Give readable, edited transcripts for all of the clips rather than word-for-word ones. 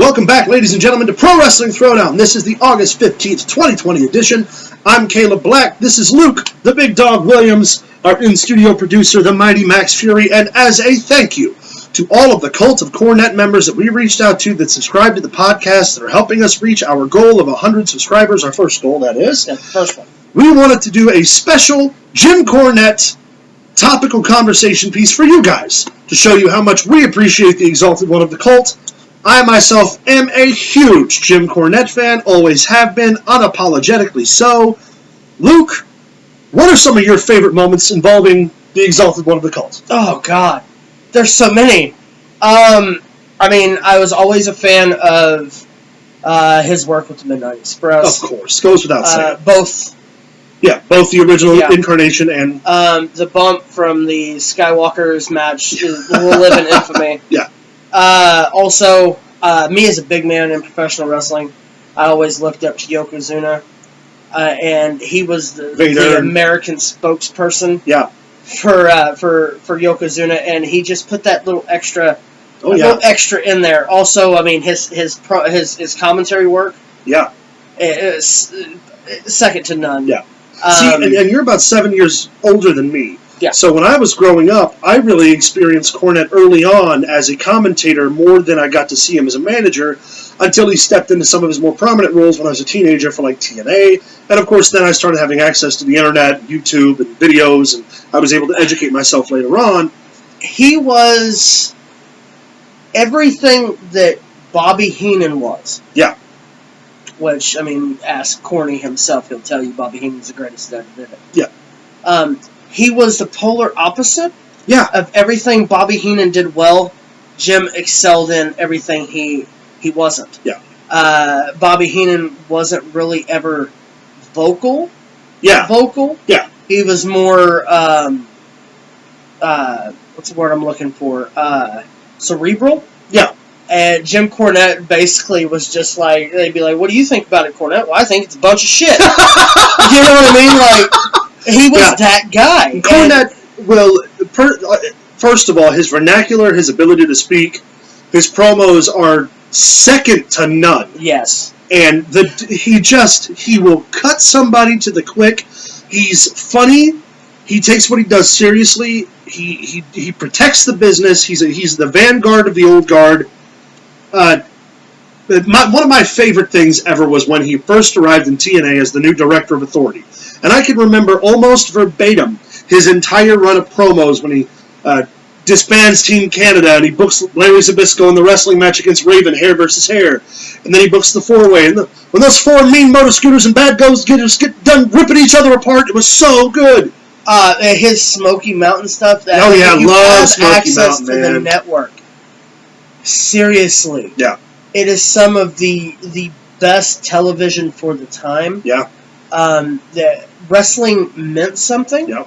Welcome back, ladies and gentlemen, to Pro Wrestling Throwdown. This is the August 15th, 2020 edition. I'm Caleb Black. This is Luke, the Big Dog Williams, our in-studio producer, the Mighty Max Fury, and as a thank you to all of the Cult of Cornette members that we reached out to that subscribe to the podcast that are helping us reach our goal of 100 subscribers, our first goal, that is. That's the first one. We wanted to do a special Jim Cornette topical conversation piece for you guys to show you how much we appreciate the Exalted One of the Cult. I myself am a huge Jim Cornette fan, always have been, unapologetically so. Luke, what are some of your favorite moments involving the Exalted One of the Cult? Oh, God. There's so many. I was always a fan of his work with the Midnight Express. Of course, goes without saying. Both the original incarnation and... the bump from the Skywalker's match will live in infamy. Yeah. Also, me as a big man in professional wrestling, I always looked up to Yokozuna, and he was the American spokesperson for Yokozuna, and he just put that little extra in there. Also, I mean, his commentary work, is second to none. Yeah. See, and you're about 7 years older than me. Yeah. So when I was growing up, I really experienced Cornette early on as a commentator more than I got to see him as a manager until he stepped into some of his more prominent roles when I was a teenager for like TNA. And of course then I started having access to the internet, YouTube, and videos, and I was able to educate myself later on. He was everything that Bobby Heenan was. Yeah. Which, I mean, ask Corny himself, he'll tell you Bobby Heenan's the greatest that ever did it. Yeah. He was the polar opposite of everything Bobby Heenan did well. Jim excelled in everything he wasn't. Yeah. Bobby Heenan wasn't really ever vocal. Yeah. Vocal. Yeah. He was more, what's the word I'm looking for? Cerebral. Yeah. And Jim Cornette basically was just like, they'd be like, what do you think about it, Cornette? Well, I think it's a bunch of shit. You know what I mean? Like, he was that guy. Cornette first of all, his vernacular, his ability to speak, his promos are second to none. Yes. And he will cut somebody to the quick. He's funny. He takes what he does seriously. He protects the business. He's the vanguard of the old guard. One of my favorite things ever was when he first arrived in TNA as the new Director of Authority. And I can remember almost verbatim his entire run of promos when he disbands Team Canada and he books Larry Zbyszko in the wrestling match against Raven, hair versus hair. And then he books the four-way. And when those four mean motor scooters and bad guys get done ripping each other apart, it was so good. His Smoky Mountain stuff. Love Smoky Mountain, to the network. Seriously. Yeah. It is some of the best television for the time. Yeah. The wrestling meant something. Yeah.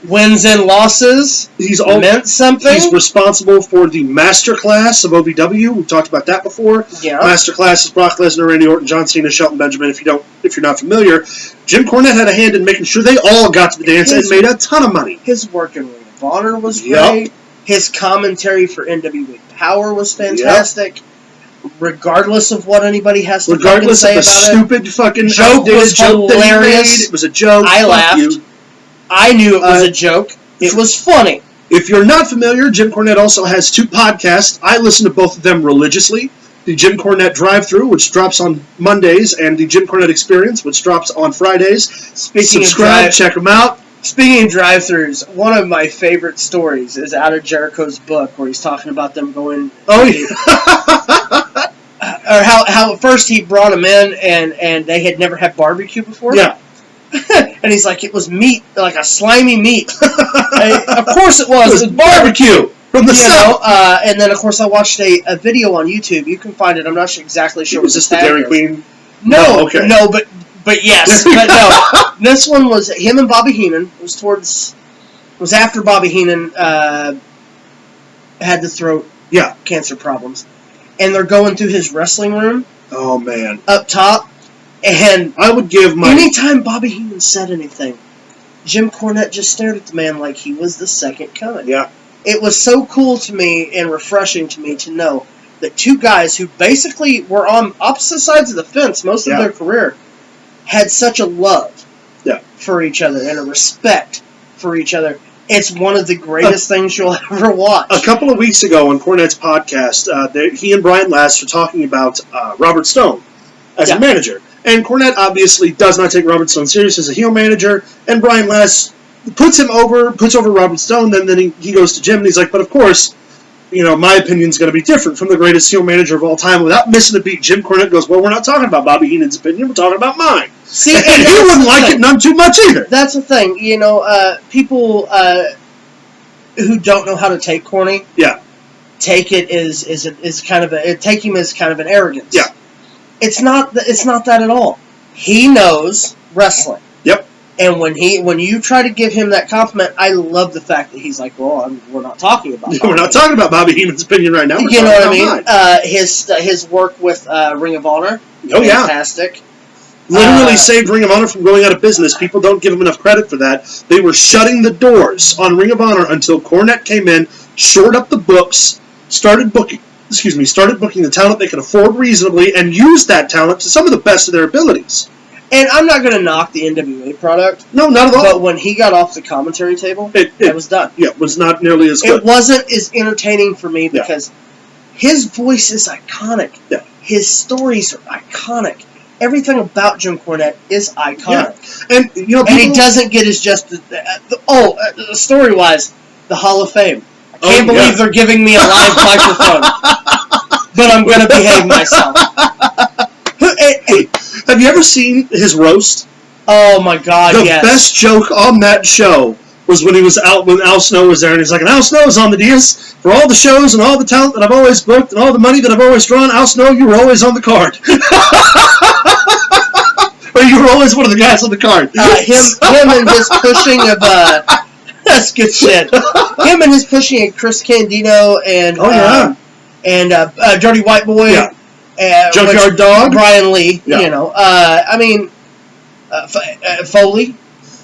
Wins and losses meant something. He's responsible for the Masterclass of OVW. We've talked about that before. Yeah. Masterclass is Brock Lesnar, Randy Orton, John Cena, Shelton Benjamin. If you're not familiar, Jim Cornette had a hand in making sure they all got to the dance and made a ton of money. His work in Ring of Honor was great. His commentary for NWA Power was fantastic. Yep. Regardless of what anybody has to say about it. Regardless of the stupid fucking joke was hilarious. It was a joke. I laughed. I knew it was a joke. It was funny. If you're not familiar, Jim Cornette also has two podcasts. I listen to both of them religiously. The Jim Cornette Drive-Thru, which drops on Mondays, and the Jim Cornette Experience, which drops on Fridays. Subscribe, check them out. Speaking of drive-thrus, one of my favorite stories is out of Jericho's book, where he's talking about them going... Oh, yeah. Or how at first he brought them in, and they had never had barbecue before. Yeah. And he's like, it was meat, like a slimy meat. Of course it was. It was barbecue. From the south. And then, of course, I watched a video on YouTube. You can find it. I'm not exactly sure. Was this the Dairy Queen? No. Okay. No, but yes. But no. This one was him and Bobby Heenan. It was after Bobby Heenan had the throat cancer problems. And they're going through his wrestling room. Oh, man. Up top. And I would give my... Anytime Bobby Heenan said anything, Jim Cornette just stared at the man like he was the second coming. Yeah. It was so cool to me and refreshing to me to know that two guys who basically were on opposite sides of the fence most of their career had such a love for each other and a respect for each other. It's one of the greatest things you'll ever watch. A couple of weeks ago on Cornette's podcast, he and Brian Last were talking about Robert Stone as a manager. And Cornette obviously does not take Robert Stone serious as a heel manager, and Brian Last puts over Robert Stone, then he goes to Jim, and he's like, but of course, my opinion's going to be different from the greatest heel manager of all time. Without missing a beat, Jim Cornette goes, well, we're not talking about Bobby Heenan's opinion, we're talking about mine. See, and he wouldn't like it none too much either. That's the thing. People who don't know how to take corny, take it is kind of take him as kind of an arrogance. Yeah, it's not that at all. He knows wrestling. Yep. And when you try to give him that compliment, I love the fact that he's like, well, we're not talking about. We're not talking about Bobby Heenan's opinion right now. You know what I mean? His work with Ring of Honor, fantastic. Literally saved Ring of Honor from going out of business. People don't give him enough credit for that. They were shutting the doors on Ring of Honor until Cornette came in, shored up the books, started booking the talent they could afford reasonably, and used that talent to some of the best of their abilities. And I'm not going to knock the NWA product. No, not at all. But when he got off the commentary table, it was done. Yeah, it was not nearly as good. It wasn't as entertaining for me because his voice is iconic. Yeah. His stories are iconic. Everything about Jim Cornette is iconic. Yeah. And and he doesn't get his story-wise, the Hall of Fame. I can't believe they're giving me a live microphone. But I'm going to behave myself. Hey, have you ever seen his roast? Oh my God, The best joke on that show was when Al Snow was there, and he's like, and Al Snow is on the dais for all the shows and all the talent that I've always booked and all the money that I've always drawn. Al Snow, you were always on the card. Or you were always one of the guys on the card. Him and his pushing of that's good shit. Him and his pushing of Chris Candido and Dirty White Boy. Yeah. Junkyard Dog. Brian Lee. Yeah. Foley.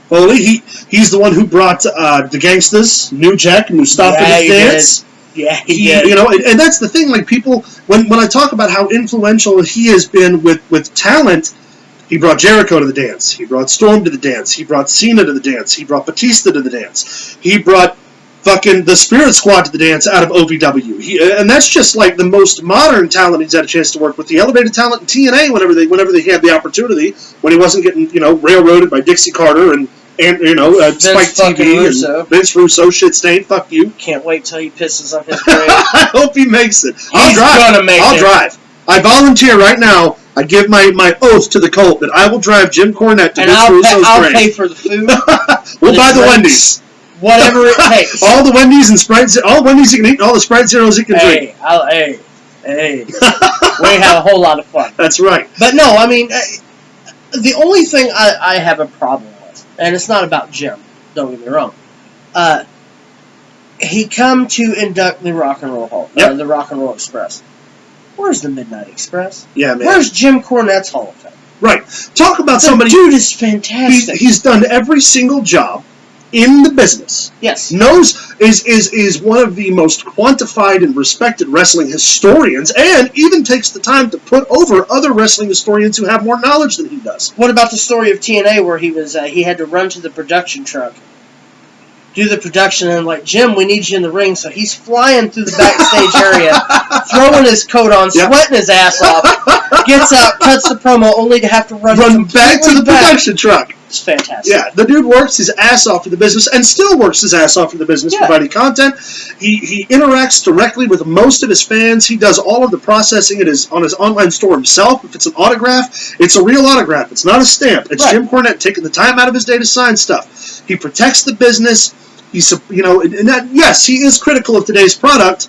Foley, he's the one who brought the Gangstas, New Jack, and Mustafa to dance. Yeah, he did. And that's the thing. Like people, when I talk about how influential he has been with talent, he brought Jericho to the dance. He brought Storm to the dance. He brought Cena to the dance. He brought Batista to the dance. He brought fucking the Spirit Squad to the dance out of OVW. And that's just like the most modern talent he's had a chance to work with. The elevated talent in TNA whenever they had the opportunity, when he wasn't getting railroaded by Dixie Carter and Spike TV and Vince Russo, shit stain. Fuck you. Can't wait till he pisses on his grave. I hope he makes it. I'll drive. I volunteer right now. I give my oath to the cult that I will drive Jim Cornette to Vince Russo's grave. I'll pay for the food. We'll buy the Wendy's. Whatever it takes. All the Wendy's and Sprite, all Wendy's you can eat, and all the Sprite Zeros you can drink. Hey. We have a whole lot of fun. That's right. But no, I mean, the only thing I have a problem with, and it's not about Jim, don't get me wrong, he come to induct the Rock and Roll Hall, the Rock and Roll Express. Where's the Midnight Express? Yeah, man. Where's Jim Cornette's Hall of Fame? Right. Talk about somebody. The dude is fantastic. He's done every single job in the business. Yes. Is one of the most quantified and respected wrestling historians, and even takes the time to put over other wrestling historians who have more knowledge than he does. What about the story of TNA where he had to run to the production truck, do the production, and like, Jim, we need you in the ring. So he's flying through the backstage area, throwing his coat on, sweating his ass off, gets out, cuts the promo, only to have to run back to the production truck. It's fantastic. Yeah, the dude works his ass off for the business, and still works his ass off for the business, providing content. He interacts directly with most of his fans. He does all of the processing on his online store himself. If it's an autograph, it's a real autograph. It's not a stamp. It's Jim Cornette taking the time out of his day to sign stuff. He protects the business. Yes, he is critical of today's product,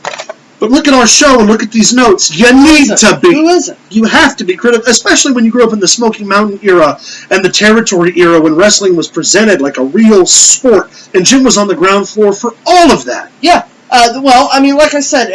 but look at our show and look at these notes. You need to be. Who isn't? You have to be critical, especially when you grew up in the Smoky Mountain era and the Territory era when wrestling was presented like a real sport, and Jim was on the ground floor for all of that. Yeah. Well, I mean, like I said,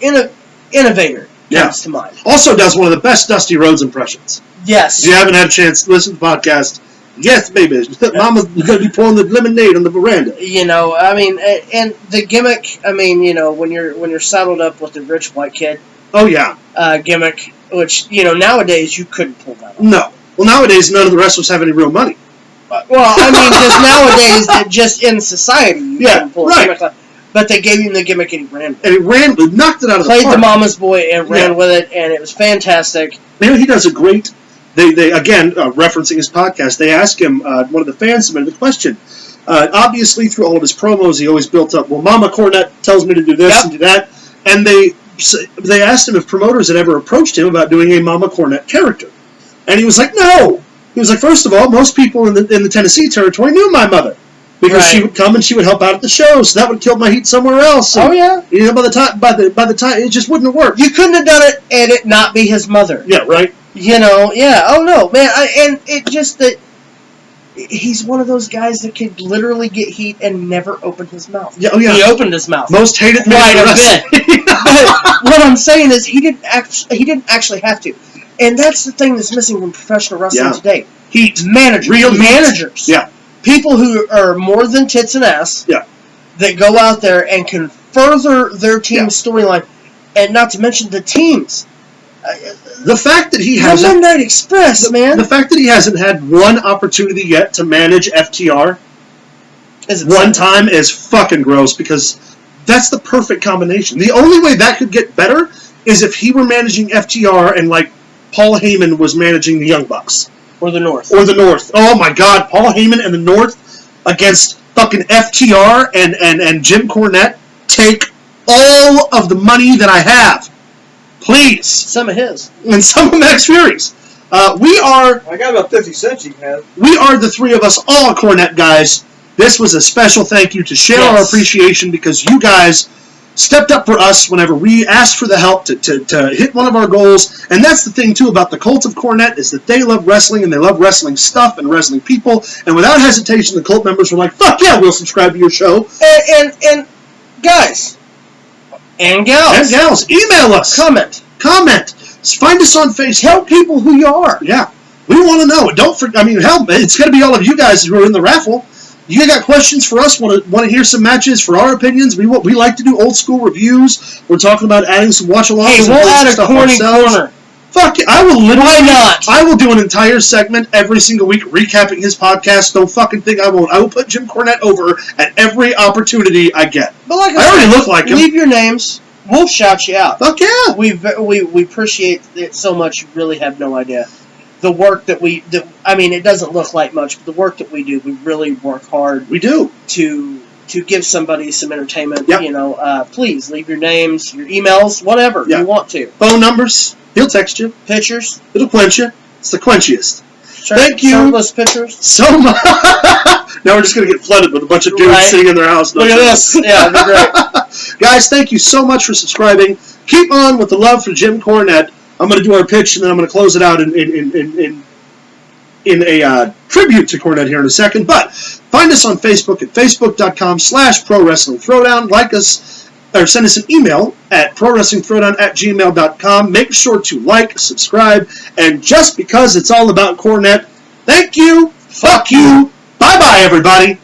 innovator comes to mind. Also does one of the best Dusty Rhodes impressions. Yes. If you haven't had a chance to listen to the podcast, yes, baby. Mama's going to be pouring the lemonade on the veranda. I mean, and the gimmick, I mean, when you're saddled up with the rich white kid. Oh, yeah. Gimmick, which, nowadays you couldn't pull that off. No. Well, nowadays none of the wrestlers have any real money. Well, I mean, just nowadays, just in society, you couldn't pull a gimmick off. But they gave him the gimmick and he ran with it. And he knocked it out of the park. Played the mama's boy and ran with it, and it was fantastic. He does a great... They again, referencing his podcast, they asked him, one of the fans submitted the question. Obviously, through all of his promos, he always built up, well, Mama Cornette tells me to do this and do that. And they asked him if promoters had ever approached him about doing a Mama Cornette character. And he was like, no! He was like, first of all, most people in the Tennessee territory knew my mother. Because she would come and she would help out at the show, so that would kill my heat somewhere else. And, by the time, it just wouldn't have worked. You couldn't have done it and it not be his mother. Yeah, right? Oh no, man, and it just that he's one of those guys that could literally get heat and never open his mouth. Yeah, oh yeah. He opened his mouth. Most hated man quite a bit. But what I'm saying is he didn't actually have to. And that's the thing that's missing from professional wrestling today. Heat. Managers. Real managers. Yeah. People who are more than tits and ass. Yeah. That go out there and can further their team's storyline. And not to mention the teams. The fact that he hasn't... The Midnight Express, man. The fact that he hasn't had one opportunity yet to manage FTR one time is fucking gross, because that's the perfect combination. The only way that could get better is if he were managing FTR and, like, Paul Heyman was managing the Young Bucks. Or the North. Oh, my God. Paul Heyman and the North against fucking FTR and Jim Cornette. Take all of the money that I have. Please. Some of his. And some of Max Fury's. I got about 50 cents you can have. We are the three of us, all Cornette guys. This was a special thank you to share our appreciation, because you guys stepped up for us whenever we asked for the help to hit one of our goals. And that's the thing, too, about the Cult of Cornette, is that they love wrestling, and they love wrestling stuff and wrestling people. And without hesitation, the Cult members were like, fuck yeah, we'll subscribe to your show. And guys... And gals. Email us. Comment. Find us on Facebook. Tell people who you are. Yeah. We want to know. Don't forget. Hell, it's going to be all of you guys who are in the raffle. You got questions for us? Want to hear some matches for our opinions? We like to do old school reviews. We're talking about adding some watch-alongs. Hey, we'll add a corny corner. Fuck it. I will literally... Why not? I will do an entire segment every single week recapping his podcast. Don't fucking think I won't. I will put Jim Cornette over at every opportunity I get. But like I already look like him. Leave your names. We'll shout you out. Fuck yeah. We appreciate it so much. You really have no idea. The work that we do. It doesn't look like much, but the work that we do, we really work hard. We do. To give somebody some entertainment. Yep. Please leave your names, your emails, whatever you want to. Phone numbers. He'll text you. Pictures. It'll quench you. It's the quenchiest. Thank you. Shirtless pictures. So much. Now we're just going to get flooded with a bunch of dudes sitting in their house. Look at this. Yeah, it'd be great. Guys, thank you so much for subscribing. Keep on with the love for Jim Cornette. I'm going to do our pitch, and then I'm going to close it out in a tribute to Cornette here in a second. But find us on Facebook at facebook.com/ProWrestlingThrowdown. Like us, or send us an email at ProWrestlingThrowdown@gmail.com. Make sure to like, subscribe, and just because it's all about Cornette, thank you, fuck you, bye-bye, everybody.